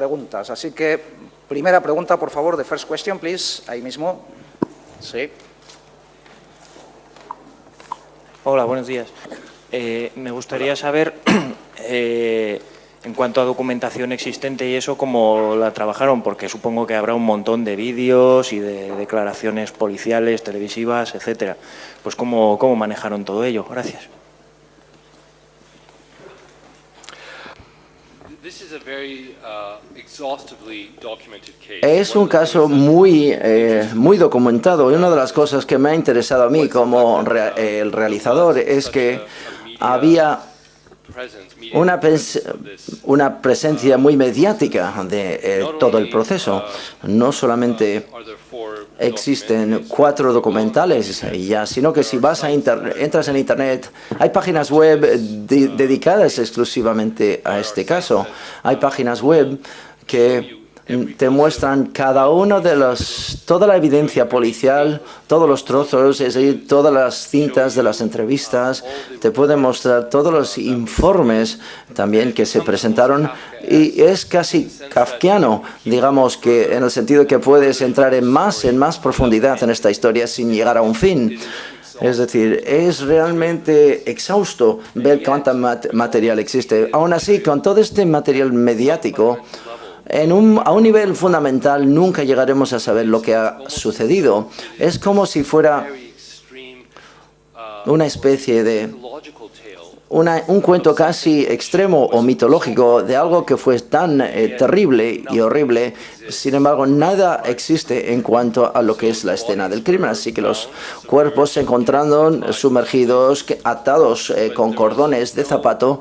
preguntas. Así que, primera pregunta, por favor, the first question, please. Ahí mismo. Sí. Hola, buenos días. Me gustaría saber, en cuanto a documentación existente y eso, cómo la trabajaron, porque supongo que habrá un montón de vídeos y de declaraciones policiales, televisivas, etcétera. Pues cómo manejaron todo ello. Gracias. Es un caso muy documentado, y una de las cosas que me ha interesado a mí como el realizador es que había una presencia muy mediática de todo el proceso. No solamente existen 4 documentales ya, sino que si vas a entras en Internet, hay páginas web dedicadas exclusivamente a este caso. Hay páginas web que te muestran cada uno de toda la evidencia policial, todos los trozos, es decir, todas las cintas de las entrevistas, te pueden mostrar todos los informes también que se presentaron, y es casi kafkiano, digamos, que en el sentido que puedes entrar en más profundidad en esta historia sin llegar a un fin. Es decir, es realmente exhausto ver cuánto material existe. Aún así, con todo este material mediático, a un nivel fundamental nunca llegaremos a saber lo que ha sucedido. Es como si fuera una especie de un cuento casi extremo o mitológico de algo que fue tan terrible y horrible. Sin embargo, nada existe en cuanto a lo que es la escena del crimen. Así que los cuerpos se encontraron sumergidos, atados con cordones de zapato,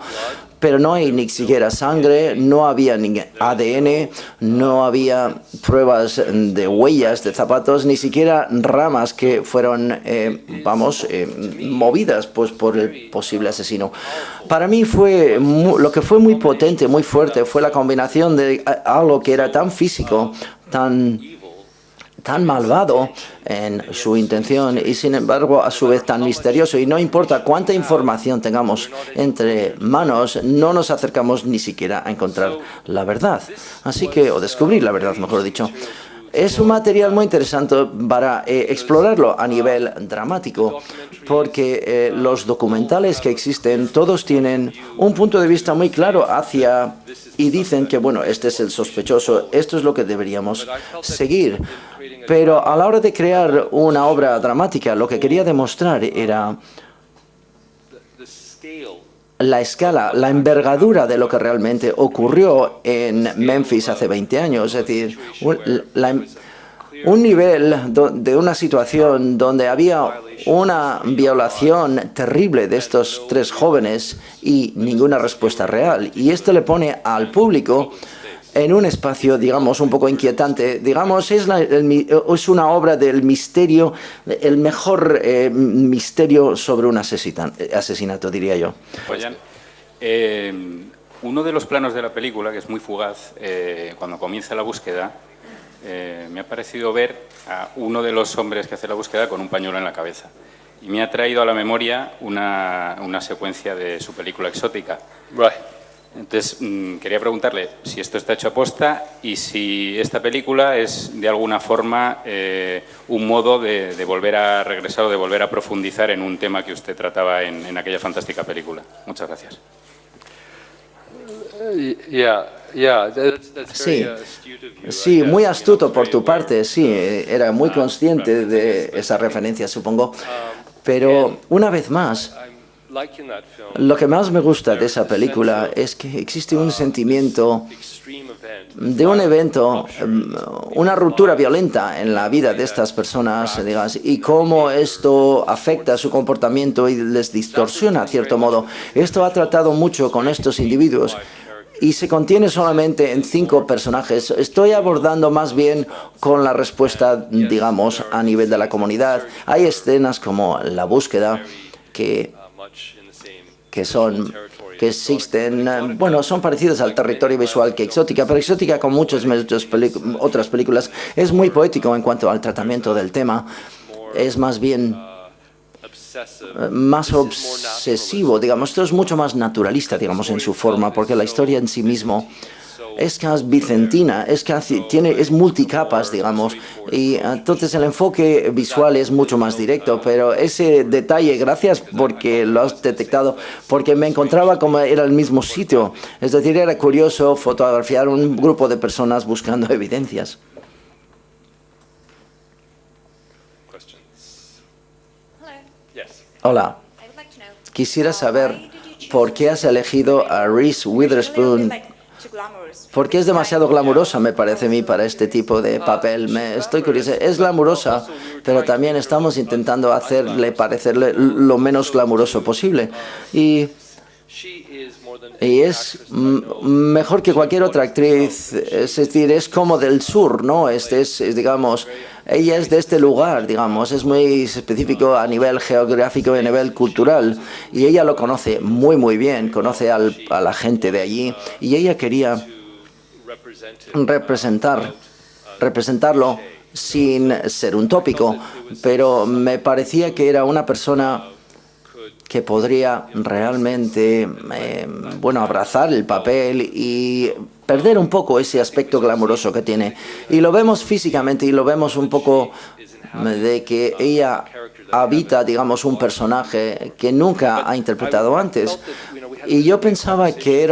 pero no hay ni siquiera sangre, no había ni ADN, no había pruebas de huellas de zapatos, ni siquiera ramas que fueron, movidas pues, por el posible asesino. Para mí lo que fue muy potente, muy fuerte, fue la combinación de algo que era tan físico, tan malvado en su intención y sin embargo a su vez tan misterioso, y no importa cuánta información tengamos entre manos, no nos acercamos ni siquiera a encontrar la verdad, o descubrir la verdad, mejor dicho. Es un material muy interesante para explorarlo a nivel dramático, porque los documentales que existen, todos tienen un punto de vista muy claro y dicen que, bueno, este es el sospechoso, esto es lo que deberíamos seguir. Pero a la hora de crear una obra dramática, lo que quería demostrar era la escala, la envergadura de lo que realmente ocurrió en Memphis hace 20 años. Es decir, un nivel de una situación donde había una violación terrible de estos 3 jóvenes y ninguna respuesta real. Y esto le pone al público en un espacio, digamos, un poco inquietante. Digamos, es una obra del misterio, el mejor misterio sobre un asesinato, diría yo. Oigan, uno de los planos de la película, que es muy fugaz, cuando comienza la búsqueda, me ha parecido ver a uno de los hombres que hace la búsqueda con un pañuelo en la cabeza. Y me ha traído a la memoria una secuencia de su película Exótica. Right. Entonces, quería preguntarle si esto está hecho a posta y si esta película es, de alguna forma, un modo de volver a regresar o de volver a profundizar en un tema que usted trataba en aquella fantástica película. Muchas gracias. Sí, muy astuto por tu parte, sí, era muy consciente de esa referencia, supongo. Pero, una vez más, lo que más me gusta de esa película es que existe un sentimiento de un evento, una ruptura violenta en la vida de estas personas, digamos, y cómo esto afecta su comportamiento y les distorsiona, a cierto modo. Esto ha tratado mucho con estos individuos y se contiene solamente en 5 personajes. Estoy abordando más bien con la respuesta, digamos, a nivel de la comunidad. Hay escenas como la búsqueda que existen, bueno, son parecidos al territorio visual que Exótica, pero Exótica, con muchas otras películas, es muy poético en cuanto al tratamiento del tema. Es más bien más obsesivo, digamos. Esto es mucho más naturalista, digamos, en su forma, porque la historia en sí mismo bicentina, es multicapas, digamos, y entonces el enfoque visual es mucho más directo, pero ese detalle, gracias porque lo has detectado, porque me encontraba como era el mismo sitio, es decir, era curioso fotografiar un grupo de personas buscando evidencias. Hola, quisiera saber por qué has elegido a Reese Witherspoon. Porque es demasiado glamurosa, me parece a mí, para este tipo de papel. Estoy curiosa. Es glamurosa, pero también estamos intentando hacerle parecerle lo menos glamuroso posible. Y es mejor que cualquier otra actriz, es decir, es como del sur, ¿no? Digamos, ella es de este lugar, digamos, es muy específico a nivel geográfico y a nivel cultural, y ella lo conoce muy, muy bien, conoce a la gente de allí, y ella quería representarlo sin ser un tópico, pero me parecía que era una persona que podría realmente, abrazar el papel y perder un poco ese aspecto glamuroso que tiene. Y lo vemos físicamente y lo vemos un poco de que ella habita, digamos, un personaje que nunca ha interpretado antes. Y yo pensaba que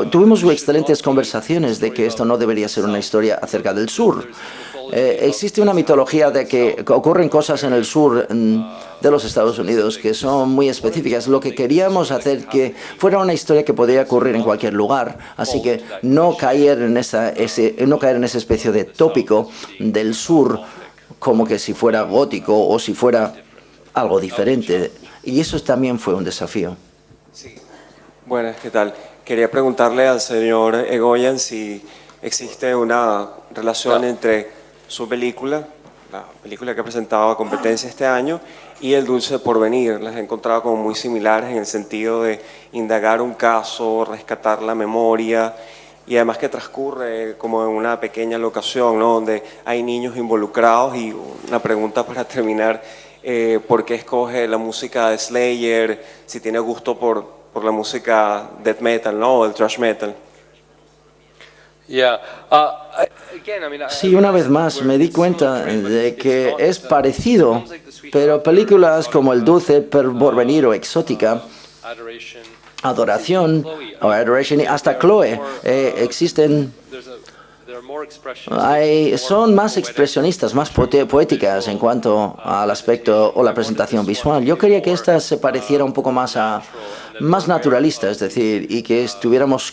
tuvimos excelentes conversaciones de que esto no debería ser una historia acerca del sur. Existe una mitología de que ocurren cosas en el sur de los Estados Unidos que son muy específicas. Lo que queríamos hacer que fuera una historia que podría ocurrir en cualquier lugar. Así que no caer en esa especie de tópico del sur como que si fuera gótico o si fuera algo diferente. Y eso también fue un desafío. Sí. Buenas, ¿qué tal? Quería preguntarle al señor Egoyan si existe una relación entre su película, la película que ha presentado a competencia este año, y El Dulce Porvenir. Las he encontrado como muy similares en el sentido de indagar un caso, rescatar la memoria, y además que transcurre como en una pequeña locación, ¿no?, donde hay niños involucrados. Y una pregunta para terminar, ¿por qué escoge la música de Slayer, si tiene gusto por la música death metal, ¿no?, o el thrash metal? Sí, una vez más me di cuenta de que es parecido, pero películas como El Dulce Porvenir o Exótica, Adoración o Adoration, hasta Chloe, son más expresionistas, más poéticas en cuanto al aspecto o la presentación visual. Yo quería que esta se pareciera un poco más naturalista, es decir, y que fuéramos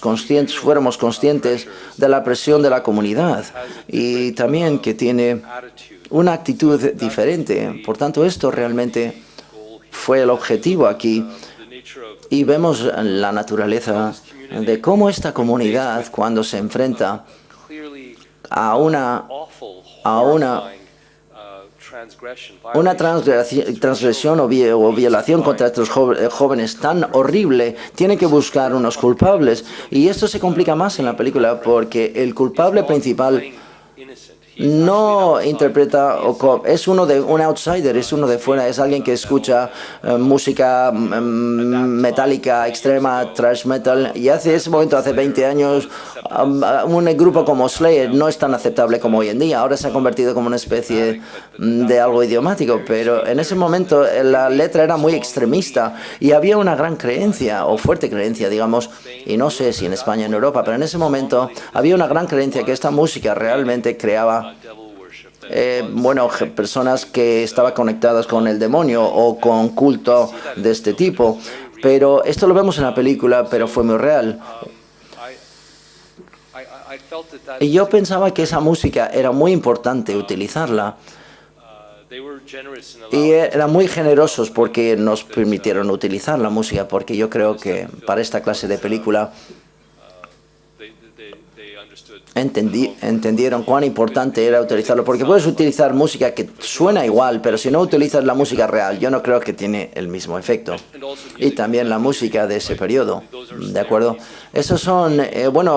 conscientes de la presión de la comunidad y también que tiene una actitud diferente. Por tanto, esto realmente fue el objetivo aquí. Y vemos la naturaleza de cómo esta comunidad, cuando se enfrenta a una transgresión o violación contra estos jóvenes tan horrible, tiene que buscar unos culpables. Y esto se complica más en la película porque el culpable principal no interpreta, es un outsider, es uno de fuera, es alguien que escucha música metálica extrema, thrash metal, y hace 20 años, un grupo como Slayer no es tan aceptable como hoy en día. Ahora se ha convertido como una especie de algo idiomático, pero en ese momento la letra era muy extremista y había una gran creencia, o fuerte creencia, digamos, y no sé si en España o en Europa, pero en ese momento había una gran creencia que esta música realmente creaba personas que estaban conectadas con el demonio o con culto de este tipo. Pero esto lo vemos en la película, pero fue muy real. Y yo pensaba que esa música era muy importante utilizarla. Y eran muy generosos porque nos permitieron utilizar la música, porque yo creo que para esta clase de película entendieron cuán importante era utilizarlo, porque puedes utilizar música que suena igual, pero si no utilizas la música real, yo no creo que tiene el mismo efecto. Y también la música de ese periodo, ¿de acuerdo? Esos son,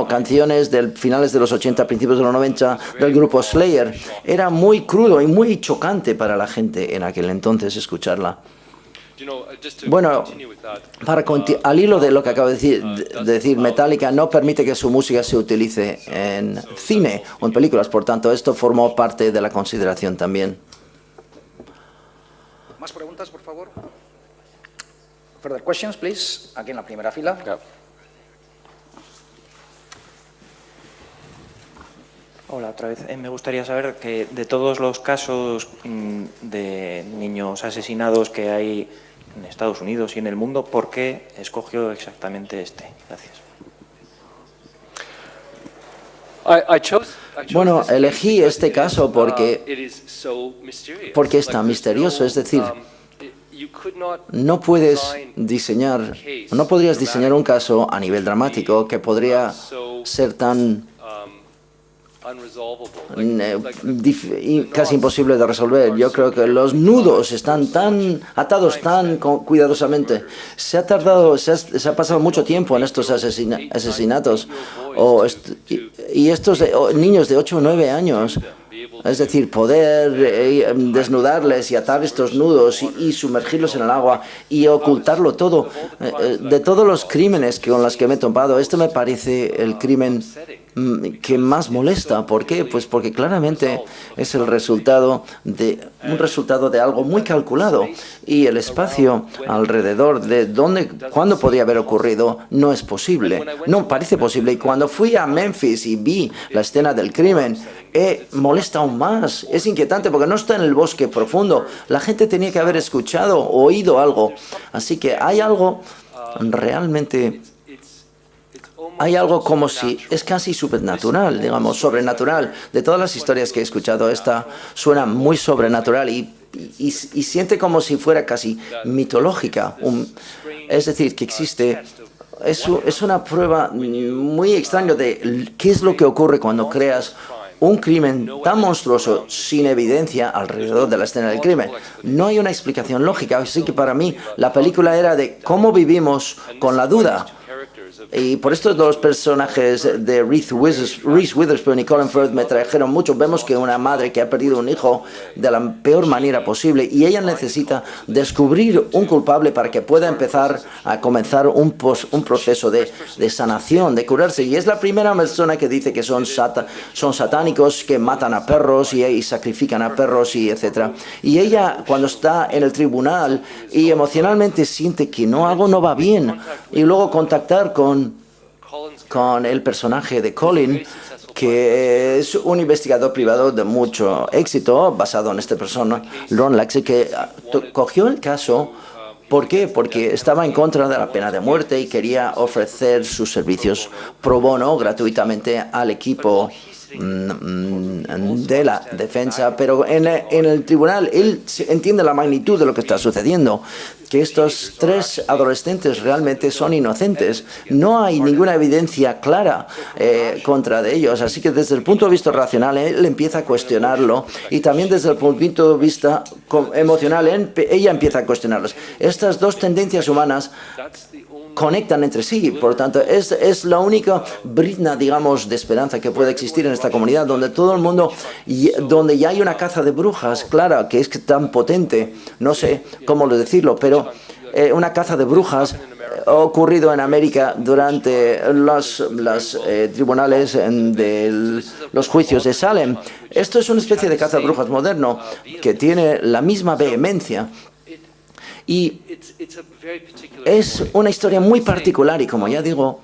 canciones de finales de los 80, principios de los 90, del grupo Slayer. Era muy crudo y muy chocante para la gente en aquel entonces escucharla. Bueno, al hilo de lo que acabo de decir, Metallica no permite que su música se utilice en cine o en películas, por tanto, esto formó parte de la consideración también. ¿Más preguntas, por favor? Further questions, please. Aquí en la primera fila. Hola, otra vez. Me gustaría saber que de todos los casos de niños asesinados que hay en Estados Unidos y en el mundo, ¿por qué escogió exactamente este? Gracias. Bueno, elegí este caso porque es tan misterioso, es decir, no podrías diseñar un caso a nivel dramático que podría ser tan casi imposible de resolver. Yo creo que los nudos están tan atados tan cuidadosamente. Se ha pasado mucho tiempo en estos asesinatos y estos niños de 8 o 9 años. Es decir, poder desnudarles y atar estos nudos y sumergirlos en el agua y ocultarlo todo. De todos los crímenes con los que me he topado, este me parece el crimen que más molesta. ¿Por qué? Pues porque claramente es el resultado de algo muy calculado, y el espacio alrededor de cuándo podría haber ocurrido no es posible, no parece posible. Y cuando fui a Memphis y vi la escena del crimen, molesta aún más, es inquietante porque no está en el bosque profundo. La gente tenía que haber escuchado o oído algo, así que hay algo realmente. Hay algo como si es casi supernatural, digamos, sobrenatural. De todas las historias que he escuchado, esta suena muy sobrenatural y siente como si fuera casi mitológica. Es decir, que existe. Es una prueba muy extraña de qué es lo que ocurre cuando creas un crimen tan monstruoso sin evidencia alrededor de la escena del crimen. No hay una explicación lógica, así que para mí la película era de cómo vivimos con la duda. Y por estos dos personajes de Reese Witherspoon y Colin Firth me trajeron mucho. Vemos que una madre que ha perdido un hijo de la peor manera posible y ella necesita descubrir un culpable para que pueda comenzar un proceso de sanación, de curarse. Y es la primera persona que dice que son satánicos, que matan a perros y sacrifican a perros y etcétera. Y ella, cuando está en el tribunal y emocionalmente siente que algo no va bien, y luego contactar con el personaje de Colin, que es un investigador privado de mucho éxito, basado en esta persona, Ron Laxey, que cogió el caso. ¿Por qué? Porque estaba en contra de la pena de muerte y quería ofrecer sus servicios pro bono gratuitamente al equipo de la defensa, pero en el tribunal él entiende la magnitud de lo que está sucediendo, que estos 3 adolescentes realmente son inocentes. No hay ninguna evidencia clara contra de ellos, así que desde el punto de vista racional él empieza a cuestionarlo, y también desde el punto de vista emocional ella empieza a cuestionarlos. Estas dos tendencias humanas conectan entre sí, por tanto es la única brizna, digamos, de esperanza que puede existir en esta comunidad, donde todo el mundo, donde ya hay una caza de brujas clara, que es tan potente, no sé cómo decirlo, pero una caza de brujas ha ocurrido en América durante los tribunales de los juicios de Salem. Esto es una especie de caza de brujas moderno que tiene la misma vehemencia. Y es una historia muy particular y, como ya digo,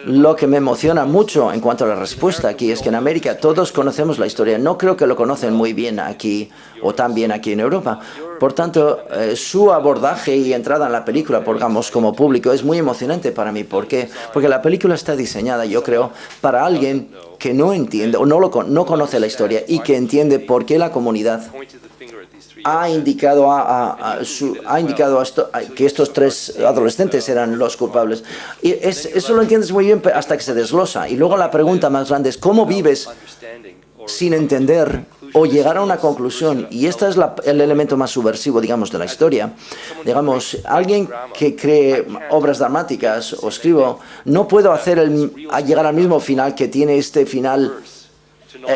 lo que me emociona mucho en cuanto a la respuesta aquí es que en América todos conocemos la historia. No creo que lo conocen muy bien aquí o tan bien aquí en Europa. Por tanto, su abordaje y entrada en la película, digamos, como público, es muy emocionante para mí. ¿Por qué? Porque la película está diseñada, yo creo, para alguien que no entiende o no conoce la historia y que entiende por qué la comunidad ha indicado que estos 3 adolescentes eran los culpables. Y eso lo entiendes muy bien hasta que se desglosa. Y luego la pregunta más grande es ¿cómo vives sin entender o llegar a una conclusión? Y este es el elemento más subversivo, digamos, de la historia. Digamos, alguien que cree obras dramáticas o escribo, no puedo llegar al mismo final que tiene este final.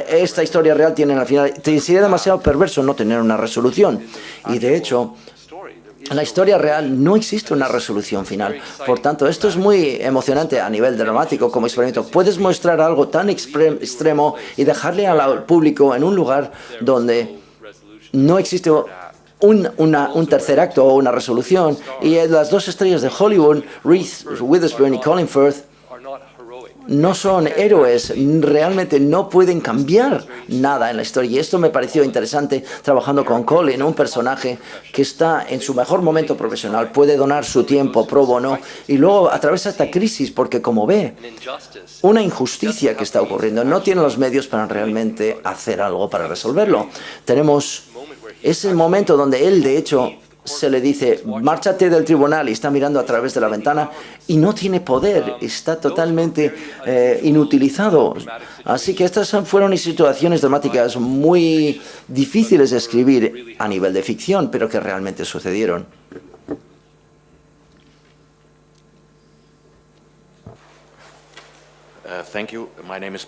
Esta historia real tiene al final. Sería demasiado perverso no tener una resolución. Y de hecho, En la historia real no existe una resolución final. Por tanto, esto es muy emocionante a nivel dramático como experimento. Puedes mostrar algo tan extremo y dejarle al público en un lugar donde no existe un tercer acto o una resolución. Y las dos estrellas de Hollywood, Reese Witherspoon y Colin Firth, no son héroes, realmente no pueden cambiar nada en la historia. Y esto me pareció interesante trabajando con Colin, un personaje que está en su mejor momento profesional, puede donar su tiempo pro bono y luego atraviesa esta crisis porque como ve una injusticia que está ocurriendo, no tiene los medios para realmente hacer algo para resolverlo. Tenemos ese momento donde él, de hecho, se le dice, márchate del tribunal, y está mirando a través de la ventana y no tiene poder, está totalmente inutilizado. Así que estas fueron situaciones dramáticas muy difíciles de escribir a nivel de ficción, pero que realmente sucedieron.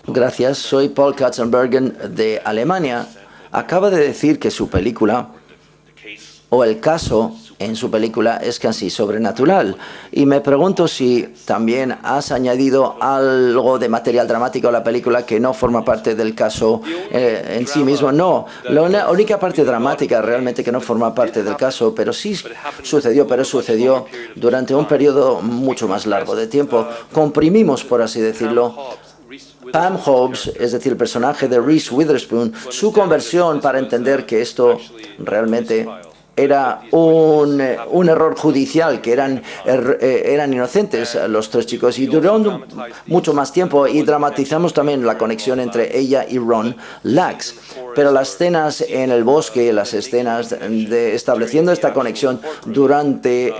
Gracias, soy Paul Katzenbergen de Alemania. Acaba de decir que su película, o el caso en su película, es casi sobrenatural. Y me pregunto si también has añadido algo de material dramático a la película que no forma parte del caso en sí mismo. No, la única parte dramática realmente que no forma parte del caso, pero sí sucedió, pero sucedió durante un periodo mucho más largo de tiempo. Comprimimos, por así decirlo, Pam Hobbs, es decir, el personaje de Reese Witherspoon, su conversión para entender que esto realmente era un error judicial, que eran inocentes los tres chicos, y duró mucho más tiempo, y dramatizamos también la conexión entre ella y Ron Lax. Pero las escenas en el bosque, las escenas de estableciendo esta conexión durante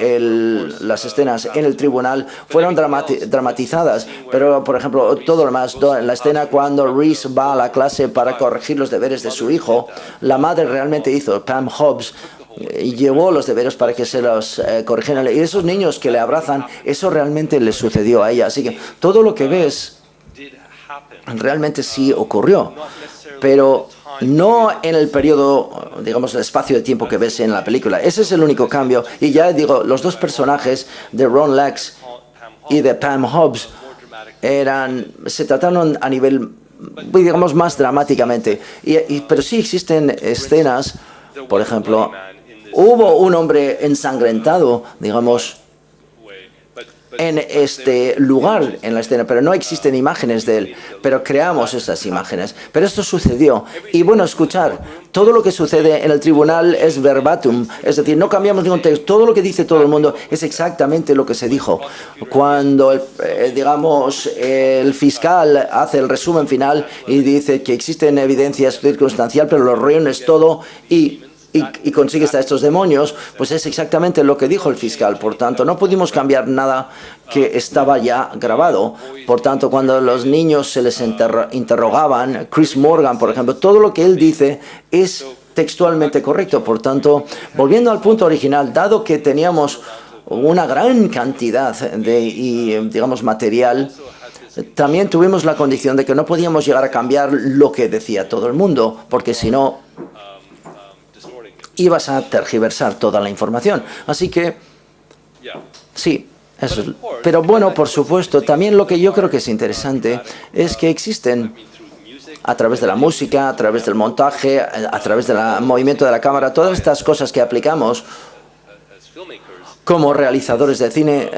las escenas en el tribunal fueron dramatizadas. Pero, por ejemplo, todo lo demás, la escena cuando Reese va a la clase para corregir los deberes de su hijo, la madre realmente hizo, Pam Hobbs, y llevó los deberes para que se los corrigieran. Y esos niños que le abrazan, eso realmente le sucedió a ella. Así que todo lo que ves realmente sí ocurrió, pero no en el periodo, digamos, el espacio de tiempo que ves en la película. Ese es el único cambio. Y ya digo, los dos personajes de Ron Lax y de Pam Hobbs se trataron a nivel, digamos, más dramáticamente. Pero sí existen escenas, por ejemplo, hubo un hombre ensangrentado, digamos, en este lugar, en la escena, pero no existen imágenes de él, pero creamos estas imágenes. Pero esto sucedió. Y bueno, escuchar, todo lo que sucede en el tribunal es verbatim, es decir, no cambiamos ningún texto, todo lo que dice todo el mundo es exactamente lo que se dijo. Cuando, digamos, el fiscal hace el resumen final y dice que existen evidencias circunstanciales, pero lo reúnes todo y consigues a estos demonios, pues es exactamente lo que dijo el fiscal. Por tanto, no pudimos cambiar nada que estaba ya grabado. Por tanto, cuando los niños se les interrogaban, Chris Morgan, por ejemplo, todo lo que él dice es textualmente correcto. Por tanto, volviendo al punto original, dado que teníamos una gran cantidad de, digamos, material, también tuvimos la condición de que no podíamos llegar a cambiar lo que decía todo el mundo, porque si no, ibas a tergiversar toda la información. Así que, sí, eso es. Pero bueno, por supuesto, también lo que yo creo que es interesante es que existen, a través de la música, a través del montaje, a través del movimiento de la cámara, todas estas cosas que aplicamos como realizadores de cine,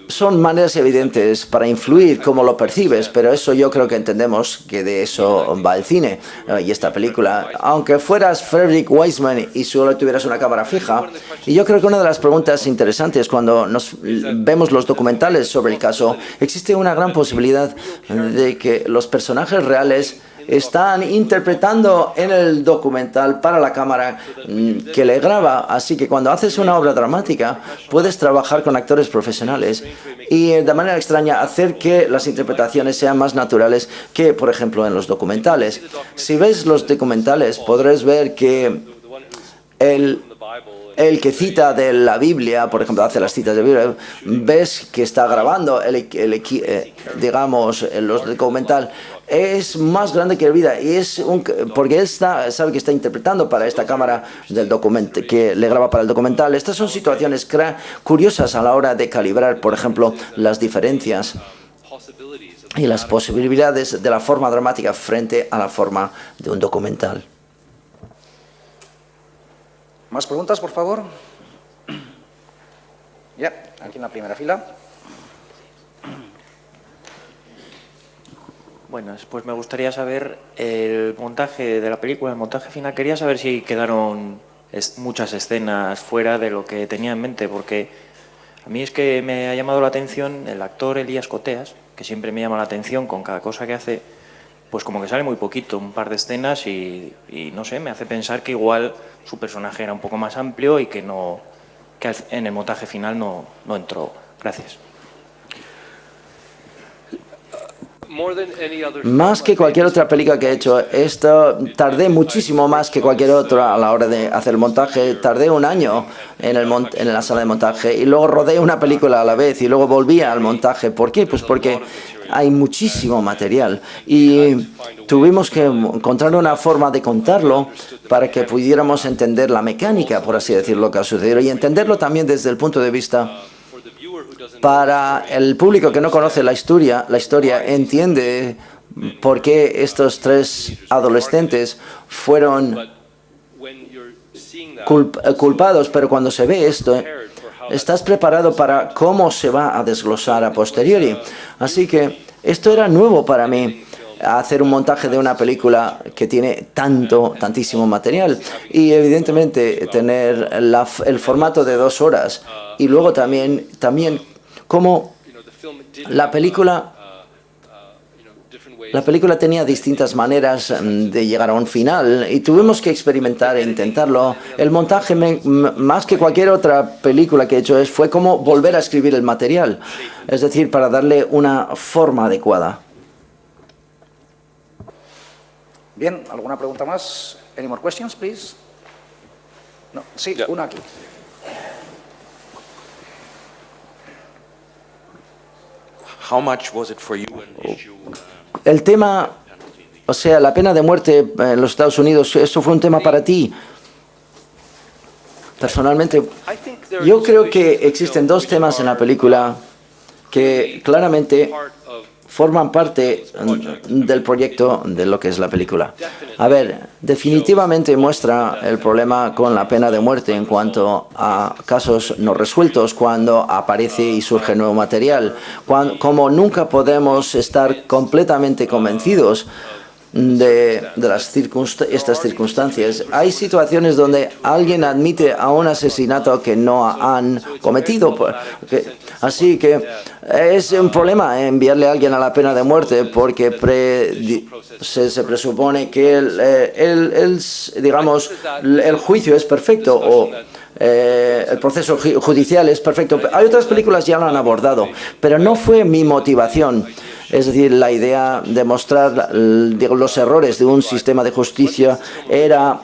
son maneras evidentes para influir cómo lo percibes, pero eso yo creo que entendemos que de eso va el cine y esta película. Aunque fueras Frederick Wiseman y solo tuvieras una cámara fija, y yo creo que una de las preguntas interesantes cuando vemos los documentales sobre el caso, existe una gran posibilidad de que los personajes reales están interpretando en el documental para la cámara que le graba. Así que cuando haces una obra dramática, puedes trabajar con actores profesionales y de manera extraña hacer que las interpretaciones sean más naturales que, por ejemplo, en los documentales. Si ves los documentales, podrás ver que el que cita de la Biblia, por ejemplo, hace las citas de la Biblia, ves que está grabando digamos, los documental, es más grande que la vida, y porque él sabe que está interpretando para esta cámara del que le graba para el documental. Estas son situaciones curiosas a la hora de calibrar, por ejemplo, las diferencias y las posibilidades de la forma dramática frente a la forma de un documental. ¿Más preguntas, por favor? Ya, aquí en la primera fila. Bueno, pues me gustaría saber el montaje de la película, el montaje final. Quería saber si quedaron muchas escenas fuera de lo que tenía en mente, porque a mí es que me ha llamado la atención el actor Elías Coteas, que siempre me llama la atención con cada cosa que hace, pues como que sale muy poquito, un par de escenas y no sé, me hace pensar que igual su personaje era un poco más amplio y que en el montaje final no entró. Gracias. Más que cualquier otra película que he hecho, tardé muchísimo más que cualquier otra a la hora de hacer el montaje. Tardé un año en la sala de montaje y luego rodé una película a la vez y luego volví al montaje. ¿Por qué? Pues porque hay muchísimo material y tuvimos que encontrar una forma de contarlo para que pudiéramos entender la mecánica, por así decirlo, que ha sucedido, y entenderlo también desde el punto de vista. Para el público que no conoce la historia entiende por qué estos tres adolescentes fueron culpados, pero cuando se ve esto, estás preparado para cómo se va a desglosar a posteriori. Así que esto era nuevo para mí, hacer un montaje de una película que tiene tantísimo material, y evidentemente tener el formato de 2 horas, y luego también cómo la película tenía distintas maneras de llegar a un final y tuvimos que experimentar e intentarlo. El montaje, más que cualquier otra película que he hecho, fue como volver a escribir el material, es decir, para darle una forma adecuada. Bien, ¿alguna pregunta más? Any more questions, please? No, sí, una aquí. El tema, o sea, la pena de muerte en los Estados Unidos, ¿esto fue un tema para ti? Personalmente, yo creo que existen 2 temas en la película que claramente forman parte del proyecto de lo que es la película. A ver, definitivamente muestra el problema con la pena de muerte en cuanto a casos no resueltos, cuando aparece y surge nuevo material, como nunca podemos estar completamente convencidos de estas circunstancias. Hay situaciones donde alguien admite a un asesinato que no han cometido. Así que es un problema enviarle a alguien a la pena de muerte porque se presupone que el juicio es perfecto o el proceso judicial es perfecto. Hay otras películas que ya lo han abordado, pero no fue mi motivación. Es decir, la idea de mostrar los errores de un sistema de justicia era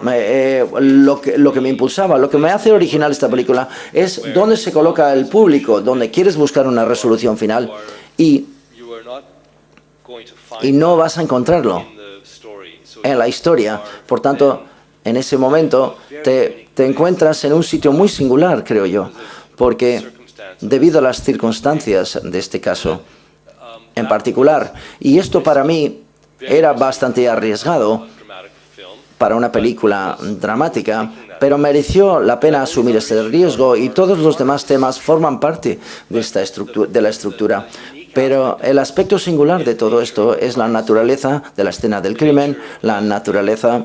lo que me impulsaba. Lo que me hace original esta película es dónde se coloca el público, donde quieres buscar una resolución final y no vas a encontrarlo en la historia. Por tanto, en ese momento te encuentras en un sitio muy singular, creo yo, porque debido a las circunstancias de este caso en particular, y esto para mí era bastante arriesgado para una película dramática, pero mereció la pena asumir ese riesgo y todos los demás temas forman parte de la estructura. Pero el aspecto singular de todo esto es la naturaleza de la escena del crimen, la naturaleza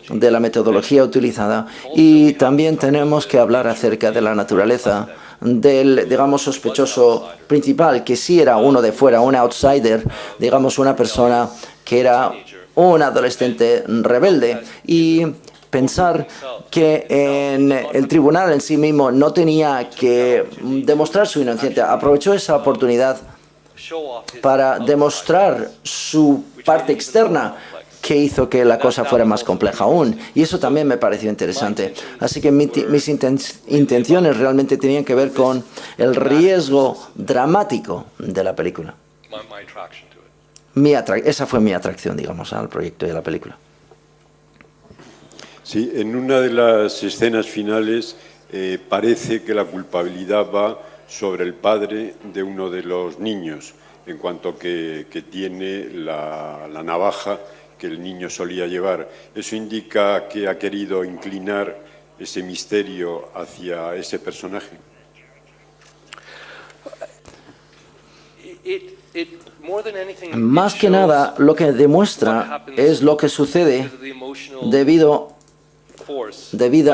de la metodología utilizada, y también tenemos que hablar acerca de la naturaleza del, digamos, sospechoso principal, que sí era uno de fuera, un outsider, digamos, una persona que era un adolescente rebelde, y pensar que en el tribunal en sí mismo no tenía que demostrar su inocencia. Aprovechó esa oportunidad para demostrar su parte externa, que hizo que la cosa fuera más compleja aún. Y eso también me pareció interesante. Así que mis intenciones realmente tenían que ver con el riesgo dramático de la película. Esa fue mi atracción, digamos, al proyecto y a la película. Sí, en una de las escenas finales parece que la culpabilidad va sobre el padre de uno de los niños, en cuanto que tiene la navaja que el niño solía llevar. ¿Eso indica que ha querido inclinar ese misterio hacia ese personaje? Más que nada, lo que demuestra es lo que sucede debido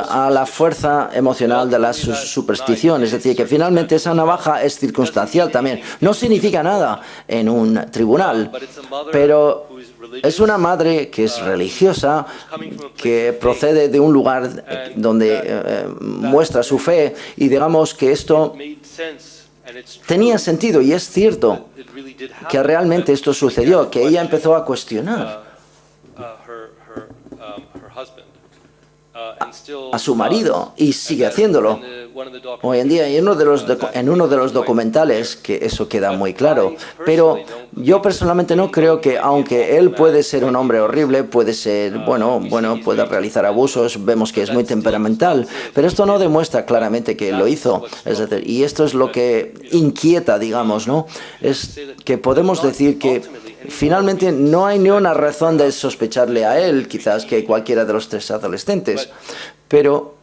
a la fuerza emocional de la superstición. Es decir, que finalmente esa navaja es circunstancial también. No significa nada en un tribunal, pero es una madre que es religiosa, que procede de un lugar donde muestra su fe, y digamos que esto tenía sentido, y es cierto que realmente esto sucedió, que ella empezó a cuestionar a su marido, y sigue haciéndolo hoy en día. Y en uno de los documentales que eso queda muy claro. Pero yo personalmente no creo que, aunque él puede ser un hombre horrible, puede ser, puede realizar abusos, vemos que es muy temperamental, pero esto no demuestra claramente que lo hizo. Es decir, y esto es lo que inquieta, digamos, ¿no? Es que podemos decir que finalmente no hay ni una razón de sospecharle a él, quizás, que cualquiera de los tres adolescentes, pero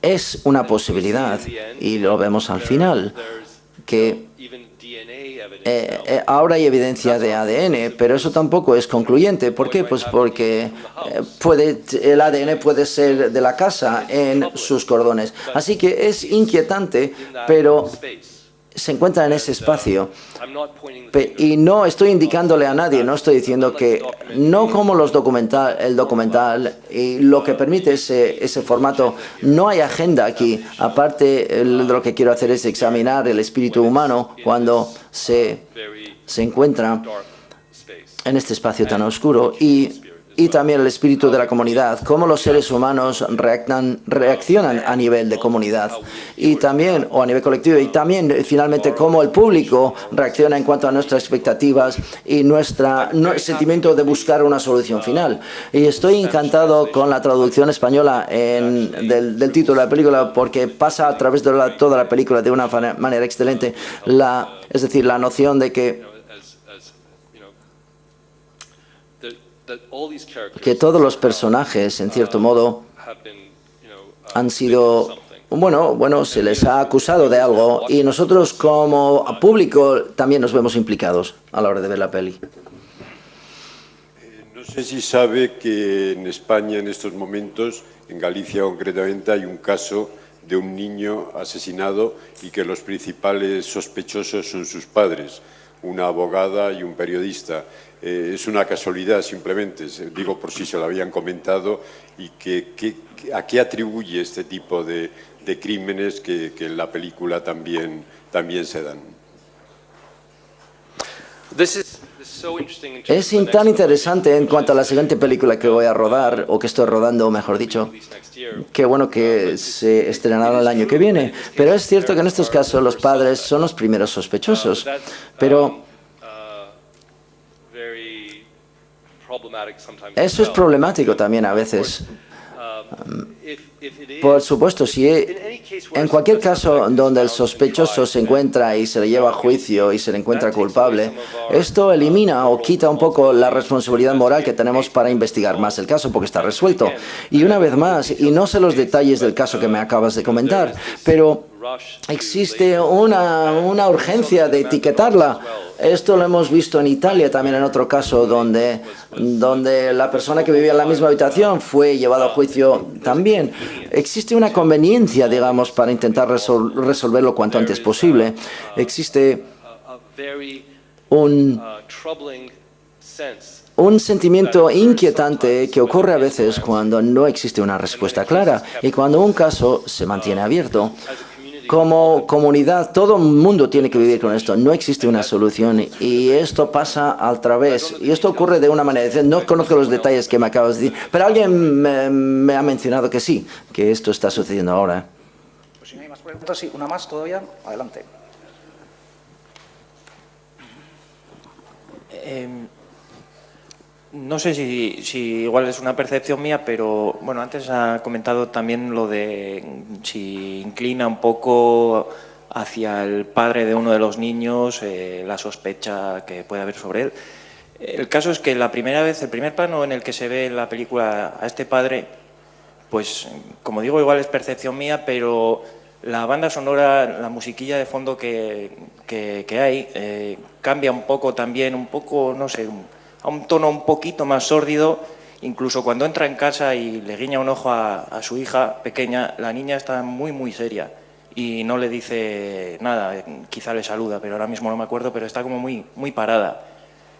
es una posibilidad, y lo vemos al final, que ahora hay evidencia de ADN, pero eso tampoco es concluyente. ¿Por qué? Pues porque el ADN puede ser de la casa en sus cordones. Así que es inquietante, pero se encuentra en ese espacio. Y no estoy indicándole a nadie, no estoy diciendo que, no como el documental, y lo que permite ese formato, no hay agenda aquí. Aparte, lo que quiero hacer es examinar el espíritu humano cuando se encuentra en este espacio tan oscuro, y también el espíritu de la comunidad, cómo los seres humanos reaccionan a nivel de comunidad, y también, o a nivel colectivo, y también finalmente cómo el público reacciona en cuanto a nuestras expectativas y nuestro sentimiento de buscar una solución final. Y estoy encantado con la traducción española del título de la película, porque pasa a través de toda la película de una manera excelente, es decir, la noción de que todos los personajes, en cierto modo, han sido, se les ha acusado de algo, y nosotros como público también nos vemos implicados a la hora de ver la peli. No sé si sabe que en España en estos momentos, en Galicia concretamente, hay un caso de un niño asesinado y que los principales sospechosos son sus padres, una abogada y un periodista. Es una casualidad simplemente, digo por si se lo habían comentado, y ¿a qué atribuye este tipo de crímenes que en la película también se dan? Es tan interesante en cuanto a la siguiente película que voy a rodar, o que estoy rodando, mejor dicho, que bueno que se estrenará el año que viene. Pero es cierto que en estos casos los padres son los primeros sospechosos. Pero eso es problemático también a veces. Por supuesto, si en cualquier caso donde el sospechoso se encuentra y se le lleva a juicio y se le encuentra culpable, esto elimina o quita un poco la responsabilidad moral que tenemos para investigar más el caso, porque está resuelto. Y una vez más, y no sé los detalles del caso que me acabas de comentar, pero existe una urgencia de etiquetarla. Esto lo hemos visto en Italia también, en otro caso donde la persona que vivía en la misma habitación fue llevada a juicio también. Existe una conveniencia, digamos, para intentar resolverlo cuanto antes posible. Existe un sentimiento inquietante que ocurre a veces cuando no existe una respuesta clara y cuando un caso se mantiene abierto. Como comunidad, todo el mundo tiene que vivir con esto. No existe una solución y esto pasa al través. Y esto ocurre de una manera. No conozco los detalles que me acabas de decir, pero alguien me ha mencionado que sí, que esto está sucediendo ahora. Pues si no hay más preguntas, sí, una más todavía. Adelante. No sé si igual es una percepción mía, pero bueno, antes ha comentado también lo de si inclina un poco hacia el padre de uno de los niños, la sospecha que puede haber sobre él. El caso es que la primera vez, el primer plano en el que se ve en la película a este padre, pues como digo, igual es percepción mía, pero la banda sonora, la musiquilla de fondo que hay, cambia un poco también, un poco, no sé, a un tono un poquito más sórdido. Incluso cuando entra en casa y le guiña un ojo a su hija pequeña, la niña está muy, muy seria y no le dice nada, quizá le saluda, pero ahora mismo no me acuerdo, pero está como muy, muy parada.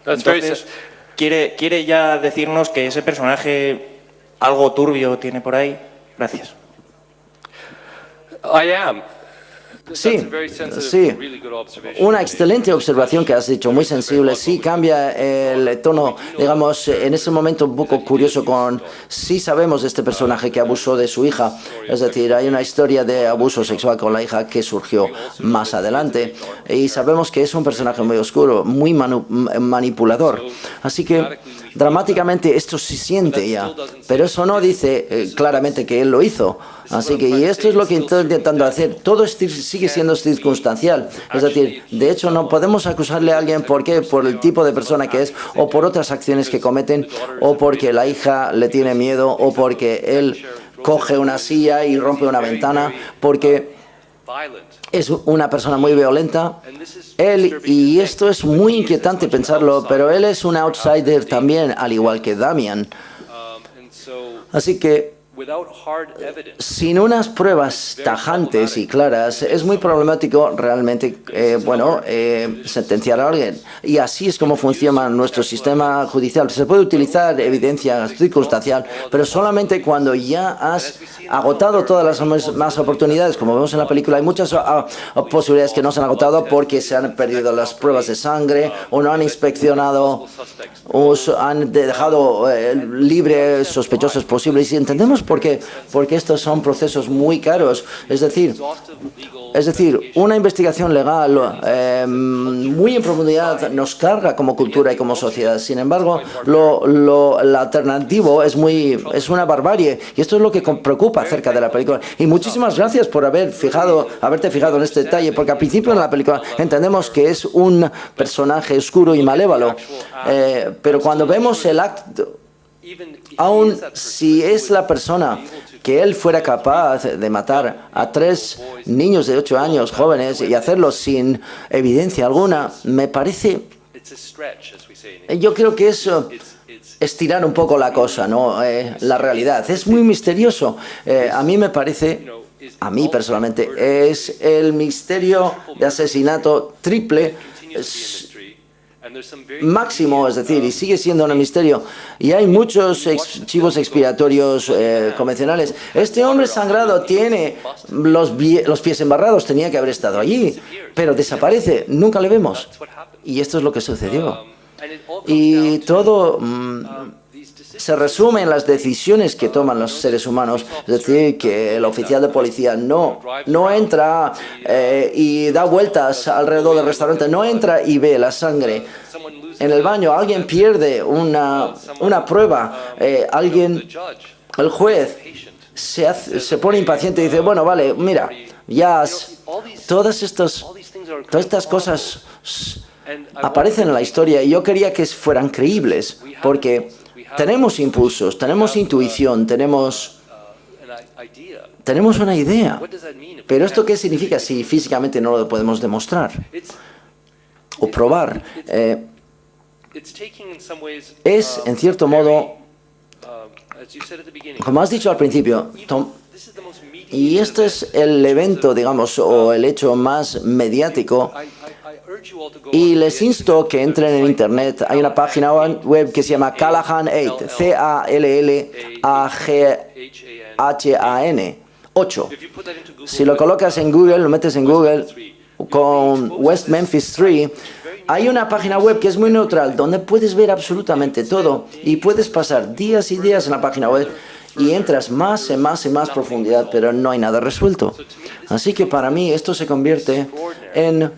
Entonces, ¿quiere ya decirnos que ese personaje algo turbio tiene por ahí? Gracias. Sí, sí. Una excelente observación que has dicho, muy sensible. Sí, cambia el tono, digamos, en ese momento un poco curioso con... Sí sabemos de este personaje que abusó de su hija, es decir, hay una historia de abuso sexual con la hija que surgió más adelante y sabemos que es un personaje muy oscuro, muy manipulador. Así que dramáticamente esto se siente ya, pero eso no dice claramente que él lo hizo. Así que, y esto es lo que estoy intentando hacer. Todo sigue siendo circunstancial. Es decir, de hecho, no podemos acusarle a alguien por el tipo de persona que es, o por otras acciones que cometen, o porque la hija le tiene miedo, o porque él coge una silla y rompe una ventana, porque es una persona muy violenta. Él, y esto es muy inquietante pensarlo, pero él es un outsider también, al igual que Damian. Así que, sin unas pruebas tajantes y claras, es muy problemático realmente, sentenciar a alguien. Y así es como funciona nuestro sistema judicial. Se puede utilizar evidencia circunstancial, pero solamente cuando ya has agotado todas las más oportunidades. Como vemos en la película, hay muchas posibilidades que no se han agotado porque se han perdido las pruebas de sangre o no han inspeccionado o han dejado libre sospechosos posibles. Y entendemos por qué. Porque estos son procesos muy caros. Es decir, una investigación legal muy en profundidad nos carga como cultura y como sociedad. Sin embargo, lo alternativo es una barbarie. Y esto es lo que preocupa acerca de la película. Y muchísimas gracias por haberte fijado en este detalle, porque al principio de la película entendemos que es un personaje oscuro y malévolo. Pero cuando vemos el acto, aun si es la persona que él fuera capaz de matar a 3 niños de 8 años jóvenes y hacerlo sin evidencia alguna, me parece... Yo creo que eso es tirar un poco la cosa, ¿no? La realidad. Es muy misterioso. A mí me parece, a mí personalmente, es el misterio de asesinato triple máximo, es decir, y sigue siendo un misterio. Y hay muchos chivos expiatorios convencionales. Este hombre sangrado tiene los pies embarrados, tenía que haber estado allí, pero desaparece, nunca le vemos. Y esto es lo que sucedió. Y todo se resume en las decisiones que toman los seres humanos. Es decir, que el oficial de policía no entra y da vueltas alrededor del restaurante, no entra y ve la sangre. En el baño alguien pierde una prueba, el juez se pone impaciente y dice, bueno, vale, mira, todas estas cosas aparecen en la historia y yo quería que fueran creíbles, porque tenemos impulsos, tenemos intuición, tenemos una idea. Pero ¿esto qué significa si físicamente no lo podemos demostrar o probar? Es, en cierto modo, como has dicho al principio, y este es el evento, digamos, o el hecho más mediático. Y les insto que entren en Internet. Hay una página web que se llama Callahan 8, CALLAGHAN 8, 8. Si lo colocas en Google, lo metes en Google con West Memphis 3, hay una página web que es muy neutral, donde puedes ver absolutamente todo y puedes pasar días y días en la página web y entras más y más y más profundidad, pero no hay nada resuelto. Así que para mí esto se convierte en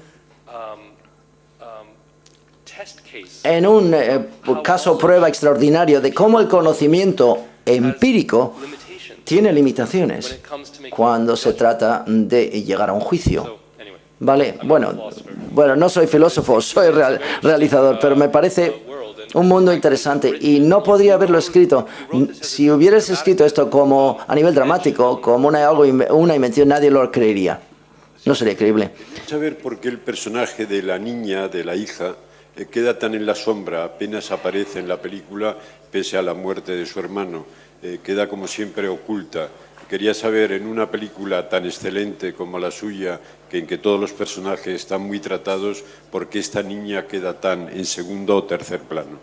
un caso prueba extraordinario de cómo el conocimiento empírico tiene limitaciones cuando se trata de llegar a un juicio. Vale, bueno, no soy filósofo, soy realizador, pero me parece un mundo interesante y no podría haberlo escrito. Si hubieras escrito esto como a nivel dramático, como una invención, nadie lo creería. No sería creíble. Saber por qué el personaje de la niña, de la hija, queda tan en la sombra, apenas aparece en la película pese a la muerte de su hermano, queda como siempre oculta. Quería saber, en una película tan excelente como la suya, en que todos los personajes están muy tratados, ¿por qué esta niña queda tan en segundo o tercer plano?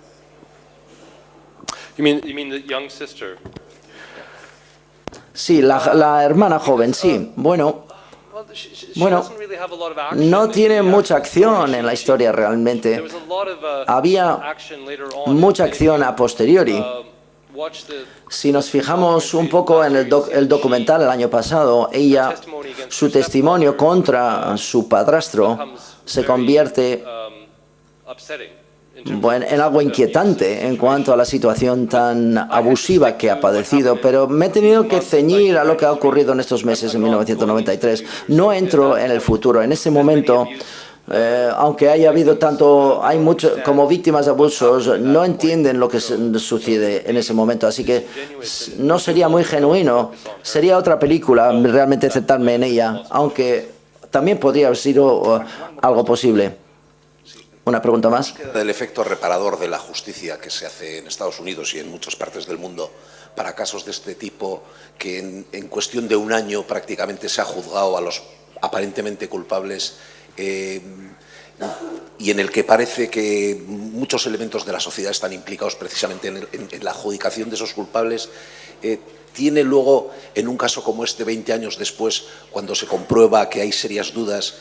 You mean the young sister? Sí, la hermana joven, sí. Bueno, no tiene mucha acción en la historia realmente. Había mucha acción a posteriori. Si nos fijamos un poco en el documental el año pasado, su testimonio contra su padrastro se convierte en algo inquietante en cuanto a la situación tan abusiva que ha padecido, pero me he tenido que ceñir a lo que ha ocurrido en estos meses, en 1993. No entro en el futuro. En ese momento, aunque haya habido como víctimas de abusos, no entienden lo que sucede en ese momento, así que no sería muy genuino. Sería otra película realmente centrarme en ella, aunque también podría haber sido algo posible. ¿Una pregunta más? Del efecto reparador de la justicia que se hace en Estados Unidos y en muchas partes del mundo para casos de este tipo, que en cuestión de un año prácticamente se ha juzgado a los aparentemente culpables, y en el que parece que muchos elementos de la sociedad están implicados precisamente en la adjudicación de esos culpables, tiene luego, en un caso como este, 20 años después, cuando se comprueba que hay serias dudas,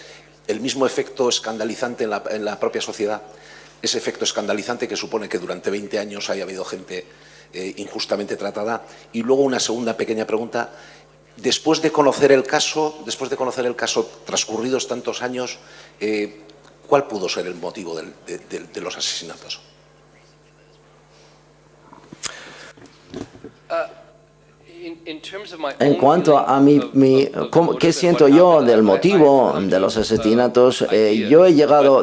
el mismo efecto escandalizante en la propia sociedad, ese efecto escandalizante que supone que durante 20 años haya habido gente injustamente tratada. Y luego una segunda pequeña pregunta. Después de conocer el caso, transcurridos tantos años, ¿cuál pudo ser el motivo de los asesinatos? En cuanto a qué siento yo del motivo de los asesinatos,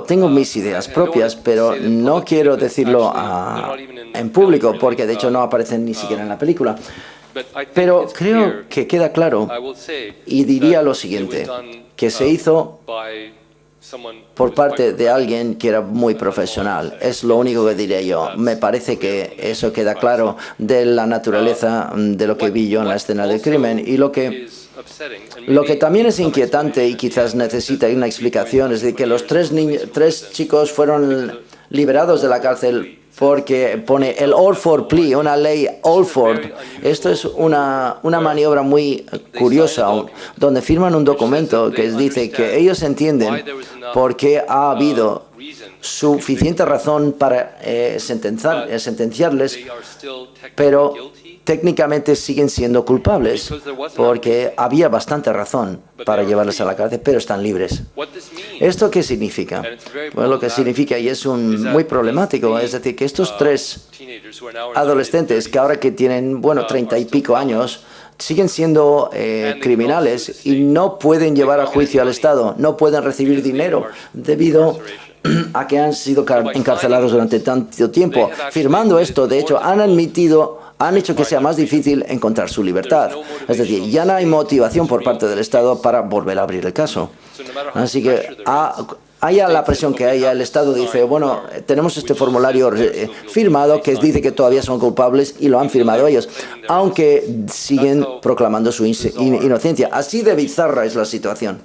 tengo mis ideas propias, pero no quiero decirlo en público, porque de hecho no aparecen ni siquiera en la película. Pero creo que queda claro, y diría lo siguiente, que se hizo por parte de alguien que era muy profesional. Es lo único que diré yo. Me parece que eso queda claro de la naturaleza de lo que vi yo en la escena del crimen. Y lo que también es inquietante y quizás necesita una explicación es de que los tres chicos fueron liberados de la cárcel porque pone el Alford Plea, una ley Alford. Esto es una maniobra muy curiosa, donde firman un documento que dice que ellos entienden por qué ha habido suficiente razón para sentenciarles, pero técnicamente siguen siendo culpables, porque había bastante razón para llevarles a la cárcel, pero están libres. ¿Esto qué significa? Bueno, lo que significa, y es muy problemático, es decir, que estos tres adolescentes, que ahora que tienen, 30 y pico años, siguen siendo criminales y no pueden llevar a juicio al Estado, no pueden recibir dinero debido a que han sido encarcelados durante tanto tiempo. Firmando esto, de hecho, han hecho que sea más difícil encontrar su libertad. Es decir, ya no hay motivación por parte del Estado para volver a abrir el caso. Así que haya la presión que haya, el Estado dice, tenemos este formulario firmado que dice que todavía son culpables y lo han firmado ellos, aunque siguen proclamando su inocencia. Así de bizarra es la situación.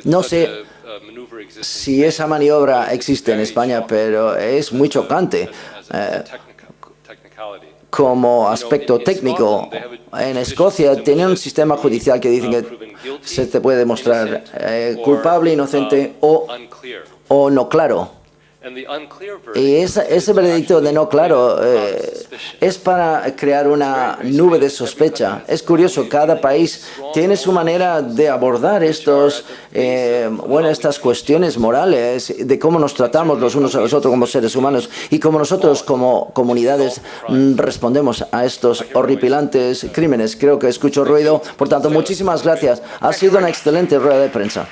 No sé si esa maniobra existe en España, pero es muy chocante. como aspecto técnico. En Escocia tienen un sistema judicial que dice que se te puede demostrar culpable, inocente o no claro. Y ese veredicto de no claro es para crear una nube de sospecha. Es curioso, cada país tiene su manera de abordar estas cuestiones morales, de cómo nos tratamos los unos a los otros como seres humanos y cómo nosotros como comunidades respondemos a estos horripilantes crímenes. Creo que escucho ruido, por tanto, muchísimas gracias. Ha sido una excelente rueda de prensa.